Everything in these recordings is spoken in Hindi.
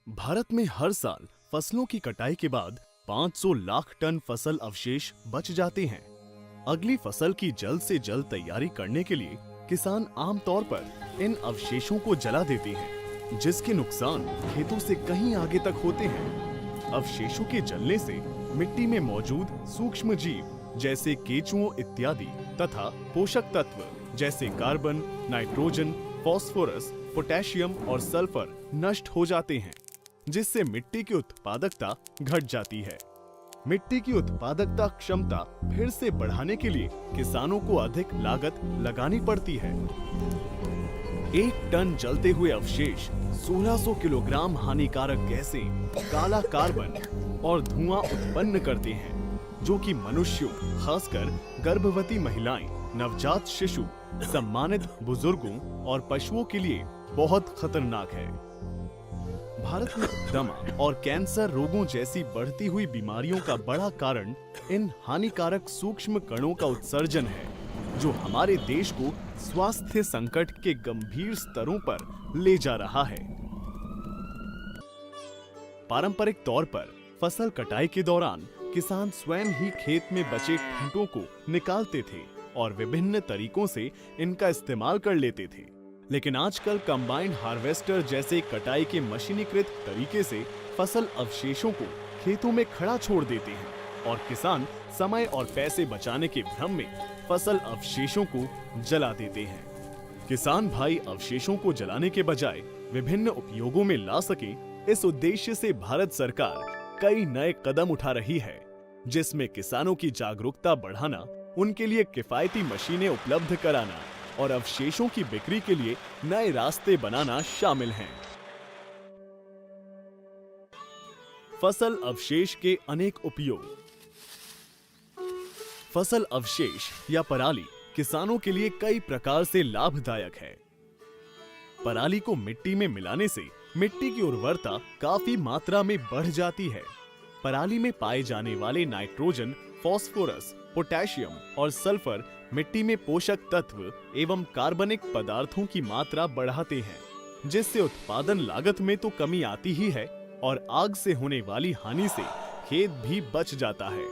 भारत में हर साल फसलों की कटाई के बाद 500 लाख टन फसल अवशेष बच जाते हैं। अगली फसल की जल्द से जल्द तैयारी करने के लिए किसान आमतौर पर इन अवशेषों को जला देते हैं, जिसके नुकसान खेतों से कहीं आगे तक होते हैं। अवशेषों के जलने से मिट्टी में मौजूद सूक्ष्म जीव जैसे केंचुओं इत्यादि तथा पोषक तत्व जैसे कार्बन, नाइट्रोजन, फास्फोरस, पोटेशियम और सल्फर नष्ट हो जाते हैं, जिससे मिट्टी की उत्पादकता घट जाती है। मिट्टी की उत्पादकता क्षमता फिर से बढ़ाने के लिए किसानों को अधिक लागत लगानी पड़ती है। 1 टन जलते हुए अवशेष 1600 किलोग्राम हानिकारक गैसें, काला कार्बन और धुआं उत्पन्न करते हैं, जो कि मनुष्यों, खासकर गर्भवती महिलाएं, नवजात शिशु, सम्मानित बुजुर्गों और पशुओं के लिए बहुत खतरनाक है। भारत में दमा और कैंसर रोगों जैसी बढ़ती हुई बीमारियों का बड़ा कारण इन हानिकारक सूक्ष्म कणों का उत्सर्जन है, जो हमारे देश को स्वास्थ्य संकट के गंभीर स्तरों पर ले जा रहा है। पारंपरिक तौर पर फसल कटाई के दौरान किसान स्वयं ही खेत में बचे खूंटों को निकालते थे और विभिन्न तरीकों से इनका इस्तेमाल कर लेते थे। लेकिन आजकल कंबाइंड हार्वेस्टर जैसे कटाई के मशीनीकृत तरीके से फसल अवशेषों को खेतों में खड़ा छोड़ देते हैं और किसान समय और पैसे बचाने के भ्रम में फसल अवशेषों को जला देते हैं। किसान भाई अवशेषों को जलाने के बजाय विभिन्न उपयोगों में ला सके, इस उद्देश्य से भारत सरकार कई नए कदम उठा रही है, जिसमें किसानों की जागरूकता बढ़ाना, उनके लिए किफायती मशीनें उपलब्ध कराना और अवशेषों की बिक्री के लिए नए रास्ते बनाना शामिल हैं। फसल अवशेष के अनेक उपयोग। फसल अवशेष या पराली किसानों के लिए कई प्रकार से लाभदायक है। पराली को मिट्टी में मिलाने से मिट्टी की उर्वरता काफी मात्रा में बढ़ जाती है। पराली में पाए जाने वाले नाइट्रोजन, फास्फोरस, पोटेशियम और सल्फर मिट्टी में पोषक तत्व एवं कार्बनिक पदार्थों की मात्रा बढ़ाते हैं, जिससे उत्पादन लागत में तो कमी आती ही है और आग से होने वाली हानि से खेत भी बच जाता है।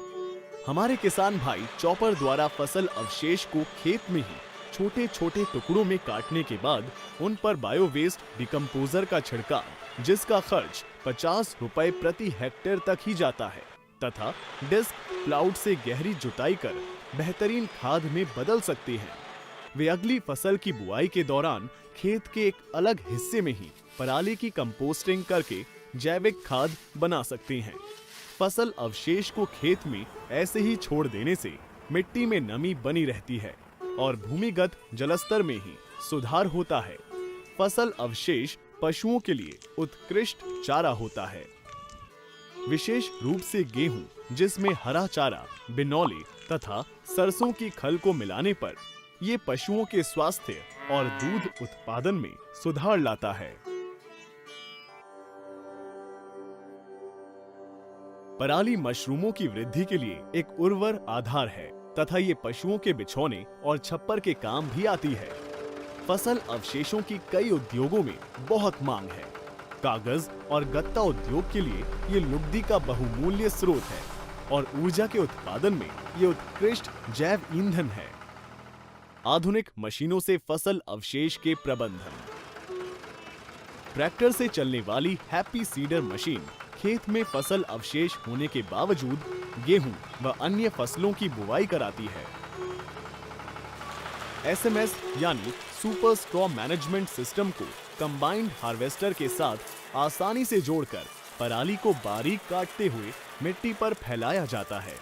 हमारे किसान भाई चॉपर द्वारा फसल अवशेष को खेत में ही छोटे छोटे टुकड़ों में काटने के बाद उन पर बायोवेस्ट डिकम्पोजर का छिड़काव, जिसका खर्च 50 रुपए प्रति हेक्टेयर तक ही जाता है, तथा डिस्क प्लाउड से गहरी जुताई कर बेहतरीन खाद में बदल सकते हैं। वे अगली फसल की बुआई के दौरान खेत के एक अलग हिस्से में ही पराली की कंपोस्टिंग करके जैविक खाद बना सकते हैं। फसल अवशेष को खेत में ऐसे ही छोड़ देने से मिट्टी में नमी बनी रहती है और भूमिगत जलस्तर में ही सुधार होता है। फसल अवशेष पशुओं के लिए उत्कृष्ट चारा होता है, विशेष रूप से गेहूं, जिसमें हरा चारा, बिनौले तथा सरसों की खल को मिलाने पर ये पशुओं के स्वास्थ्य और दूध उत्पादन में सुधार लाता है। पराली मशरूमों की वृद्धि के लिए एक उर्वर आधार है तथा ये पशुओं के बिछौने और छप्पर के काम भी आती है। फसल अवशेषों की कई उद्योगों में बहुत मांग है। कागज और गत्ता उद्योग के लिए ये लुगदी का बहुमूल्य स्रोत है और ऊर्जा के उत्पादन में ये उत्कृष्ट जैव ईंधन है। आधुनिक मशीनों से फसल अवशेष के प्रबंधन। ट्रैक्टर से चलने वाली हैप्पी सीडर मशीन खेत में फसल अवशेष होने के बावजूद गेहूं व अन्य फसलों की बुवाई कराती है। SMS यानी सुपर स्ट्रॉ मैनेजमेंट सिस्टम को कंबाइंड हार्वेस्टर के साथ आसानी से जोड़कर पराली को बारीक काटते हुए मिट्टी पर फैलाया जाता है।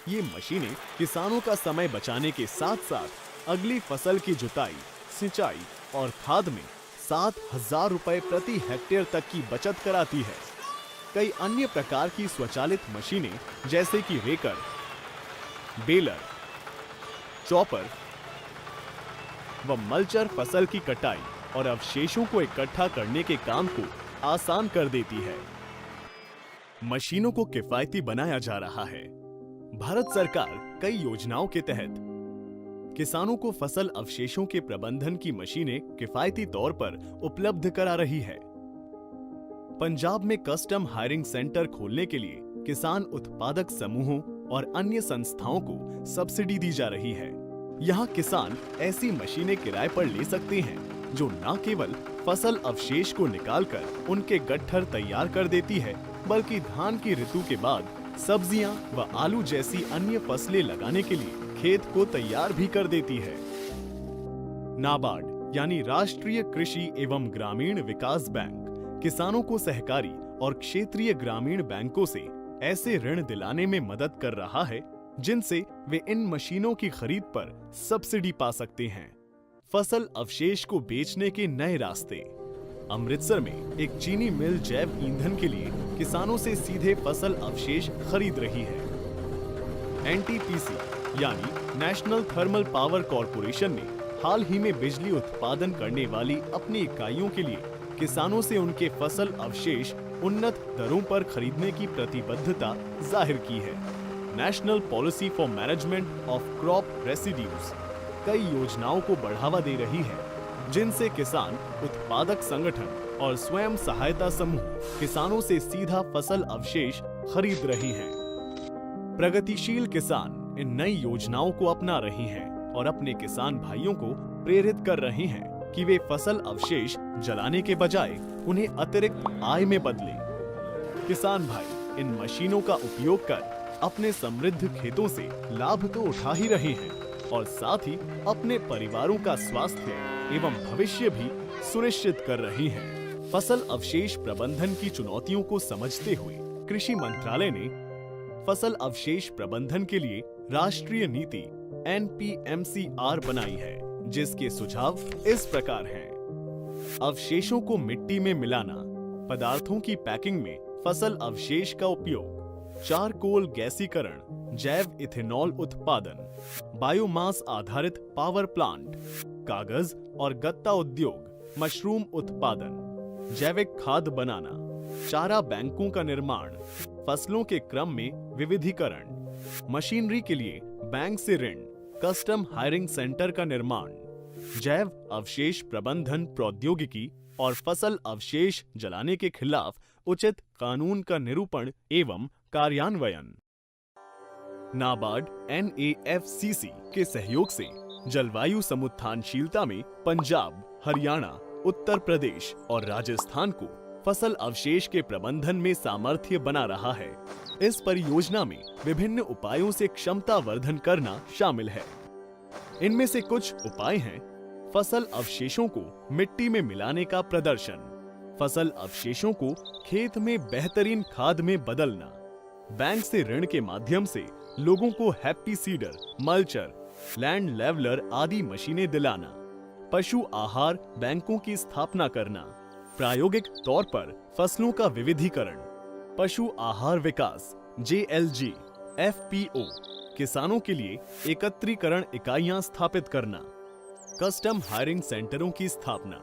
ये मशीनें किसानों का समय बचाने के साथ साथ अगली फसल की जुताई, सिंचाई और खाद में 7,000 रुपए प्रति हेक्टेयर तक की बचत कराती है। कई अन्य प्रकार की स्वचालित मशीनें जैसे कि रेकर, बेलर, चॉपर व मल्चर फसल की कटाई और अवशेषों को इकट्ठा करने के काम को आसान कर देती है। मशीनों को किफायती बनाया जा रहा है। भारत सरकार कई योजनाओं के तहत किसानों को फसल अवशेषों के प्रबंधन की मशीनें किफायती तौर पर उपलब्ध करा रही है। पंजाब में कस्टम हायरिंग सेंटर खोलने के लिए किसान उत्पादक समूहों और अन्य संस्थाओं को सब्सिडी दी जा रही है। यहाँ किसान ऐसी मशीनें किराए पर ले सकते हैं जो न केवल फसल अवशेष को निकालकर उनके गट्ठर तैयार कर देती है, बल्कि धान की ऋतु के बाद सब्जियां व आलू जैसी अन्य फसलें लगाने के लिए खेत को तैयार भी कर देती है। नाबार्ड यानी राष्ट्रीय कृषि एवं ग्रामीण विकास बैंक किसानों को सहकारी और क्षेत्रीय ग्रामीण बैंकों से ऐसे ऋण दिलाने में मदद कर रहा है जिनसे वे इन मशीनों की खरीद पर सब्सिडी पा सकते हैं। फसल अवशेष को बेचने के नए रास्ते। अमृतसर में एक चीनी मिल जैव ईंधन के लिए किसानों से सीधे फसल अवशेष खरीद रही है। एनटीपीसी यानी नेशनल थर्मल पावर कॉरपोरेशन ने हाल ही में बिजली उत्पादन करने वाली अपनी इकाइयों के लिए किसानों से उनके फसल अवशेष उन्नत दरों पर खरीदने की प्रतिबद्धता जाहिर की है। National policy for management of crop residues कई योजनाओं को बढ़ावा दे रही है, जिनसे किसान उत्पादक संगठन और स्वयं सहायता समूह किसानों से सीधा फसल अवशेष खरीद रही हैं। प्रगतिशील किसान इन नई योजनाओं को अपना रहे हैं और अपने किसान भाइयों को प्रेरित कर रहे हैं कि वे फसल अवशेष जलाने के बजाय उन्हें अतिरिक्त आय में बदलें। किसान भाई इन मशीनों का उपयोग कर अपने समृद्ध खेतों से लाभ तो उठा ही रहे हैं और साथ ही अपने परिवारों का स्वास्थ्य एवं भविष्य भी सुनिश्चित कर रहे हैं। फसल अवशेष प्रबंधन की चुनौतियों को समझते हुए कृषि मंत्रालय ने फसल अवशेष प्रबंधन के लिए राष्ट्रीय नीति NPMCR बनाई है, जिसके सुझाव इस प्रकार हैं। अवशेषों को मिट्टी में मिलाना, पदार्थों की पैकिंग में फसल अवशेष का उपयोग, चारकोल गैसीकरण, जैव इथेनॉल उत्पादन, बायोमास आधारित पावर प्लांट, कागज और गत्ता उद्योग, मशरूम उत्पादन, जैविक खाद बनाना, चारा बैंकों का निर्माण, फसलों के क्रम में विविधीकरण, मशीनरी के लिए बैंक से ऋण, कस्टम हायरिंग सेंटर का निर्माण, जैव अवशेष प्रबंधन प्रौद्योगिकी और फसल अवशेष जलाने के खिलाफ उचित कानून का निरूपण एवं कार्यान्वयन। नाबार्ड NAFCC के सहयोग से जलवायु समुत्थानशीलता में पंजाब, हरियाणा, उत्तर प्रदेश और राजस्थान को फसल अवशेष के प्रबंधन में सामर्थ्य बना रहा है। इस परियोजना में विभिन्न उपायों से क्षमता वर्धन करना शामिल है। इनमें से कुछ उपाय हैं: फसल अवशेषों को मिट्टी में मिलाने का प्रदर्शन, फसल अवशेषों को खेत में बेहतरीन खाद में बदलना, बैंक से ऋण के माध्यम से लोगों को happy seeder, mulcher, land leveller आदि मशीनें दिलाना, पशु आहार बैंकों की स्थापना करना, प्रायोगिक तौर पर फसलों का विविधीकरण, पशु आहार विकास JLG, FPO, किसानों के लिए एकत्रीकरण इकाइयां स्थापित करना, कस्टम हायरिंग सेंटरों की स्थापना,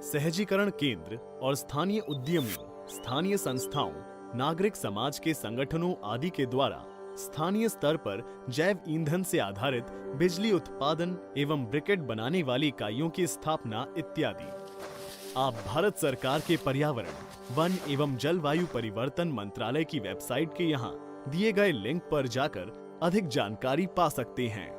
सहजीकरण केंद्र और स्थानीय उद्यमियों, स्थानीय संस्थाओं, नागरिक समाज के संगठनों आदि के द्वारा स्थानीय स्तर पर जैव ईंधन से आधारित बिजली उत्पादन एवं ब्रिकेट बनाने वाली इकाइयों की स्थापना इत्यादि। आप भारत सरकार के पर्यावरण, वन एवं जलवायु परिवर्तन मंत्रालय की वेबसाइट के यहाँ दिए गए लिंक पर जाकर अधिक जानकारी पा सकते हैं।